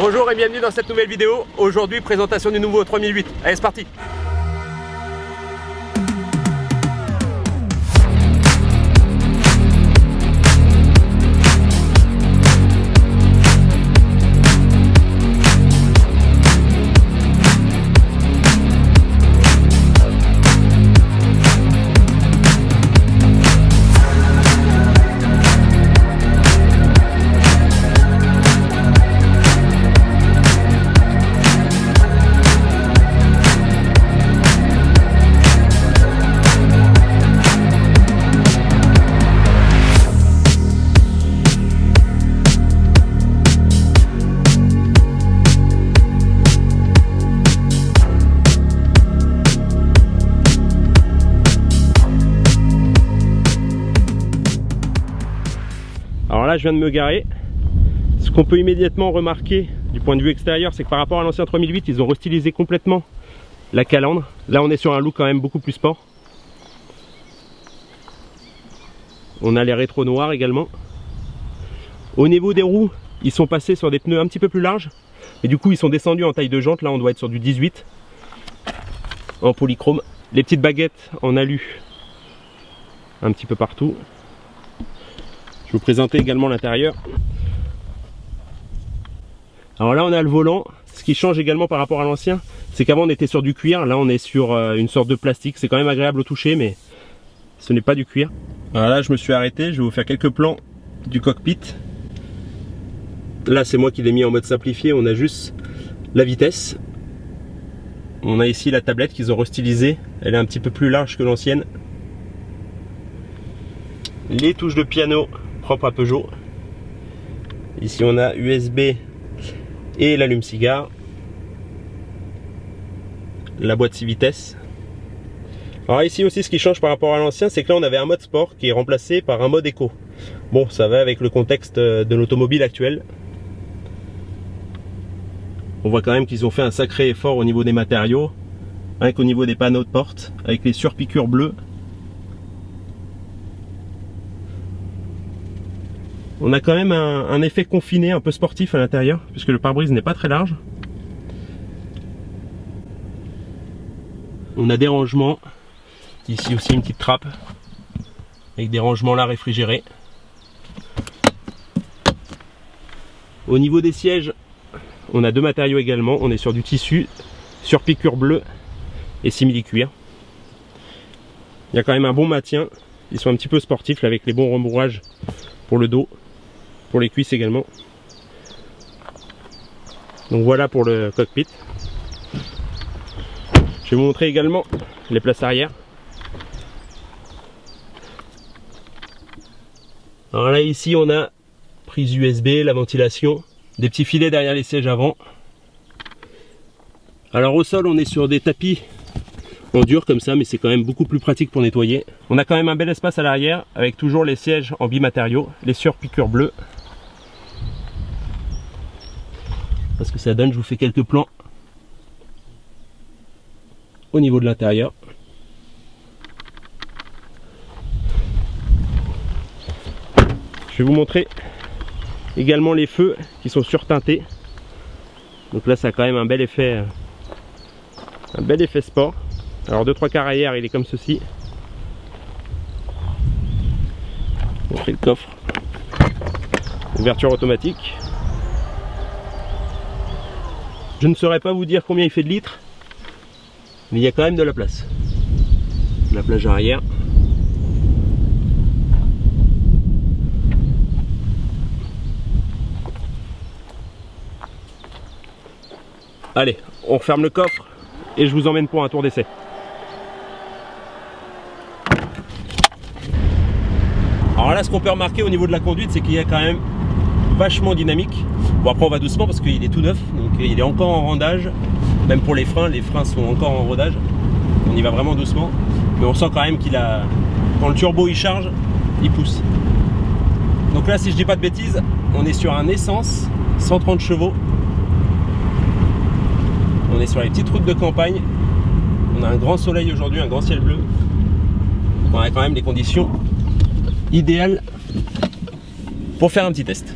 Bonjour et bienvenue dans cette nouvelle vidéo. Aujourd'hui, présentation du nouveau 3008. Allez, c'est parti. Alors là, je viens de me garer. Ce qu'on peut immédiatement remarquer du point de vue extérieur, c'est que par rapport à l'ancien 3008, ils ont restylisé complètement la calandre. Là, on est sur un look quand même beaucoup plus sport. On a les rétros noirs également. Au niveau des roues, ils sont passés sur des pneus un petit peu plus larges. Et du coup, ils sont descendus en taille de jante. Là, on doit être sur du 18 en polychrome. Les petites baguettes en alu un petit peu partout. Je vais vous présenter également l'intérieur. Alors là, on a le volant. Ce qui change également par rapport à l'ancien, c'est qu'avant on était sur du cuir. Là, on est sur une sorte de plastique. C'est quand même agréable au toucher, mais ce n'est pas du cuir. Alors là, je me suis arrêté. Je vais vous faire quelques plans du cockpit. Là, c'est moi qui l'ai mis en mode simplifié. On a juste la vitesse. On a ici la tablette qu'ils ont restylisée. Elle est un petit peu plus large que l'ancienne. Les touches de piano propre à Peugeot. Ici on a USB et l'allume-cigare. La boîte 6 vitesses. Alors ici aussi, ce qui change par rapport à l'ancien, c'est que là on avait un mode sport qui est remplacé par un mode éco. Bon, ça va avec le contexte de l'automobile actuelle. On voit quand même qu'ils ont fait un sacré effort au niveau des matériaux, rien qu'au niveau des panneaux de porte, avec les surpiqûres bleues. On a quand même un effet confiné, un peu sportif à l'intérieur, puisque le pare-brise n'est pas très large. On a des rangements. Ici aussi une petite trappe, avec des rangements là réfrigérés. Au niveau des sièges, on a deux matériaux également. On est sur du tissu, sur piqûre bleue et simili-cuir. Il y a quand même un bon maintien. Ils sont un petit peu sportifs là, avec les bons rembourrages pour le dos. Pour les cuisses également. Donc voilà pour le cockpit. Je vais vous montrer également les places arrière. Alors là ici on a prise USB, la ventilation, des petits filets derrière les sièges avant. Alors au sol on est sur des tapis en dur comme ça, mais c'est quand même beaucoup plus pratique pour nettoyer. On a quand même un bel espace à l'arrière avec toujours les sièges en bimatériaux, les surpiqûres bleues. Parce que ça donne, je vous fais quelques plans au niveau de l'intérieur. Je vais vous montrer également les feux qui sont surteintés. Donc là ça a quand même un bel effet sport. Alors 2-3 quarts arrière, il est comme ceci. On fait le coffre. Ouverture automatique. Je ne saurais pas vous dire combien il fait de litres, mais il y a quand même de la place. La plage arrière. Allez, on referme le coffre et je vous emmène pour un tour d'essai. Alors là, ce qu'on peut remarquer au niveau de la conduite, c'est qu'il y a quand même vachement dynamique. Bon, après on va doucement parce qu'il est tout neuf, donc il est encore en rendage. Même pour les freins sont encore en rodage. On y va vraiment doucement, mais on sent quand même qu'il a, quand le turbo il charge, il pousse. Donc là, si je dis pas de bêtises, on est sur un essence 130 chevaux. On est sur les petites routes de campagne. On a un grand soleil aujourd'hui, un grand ciel bleu. On a quand même des conditions idéales pour faire un petit test.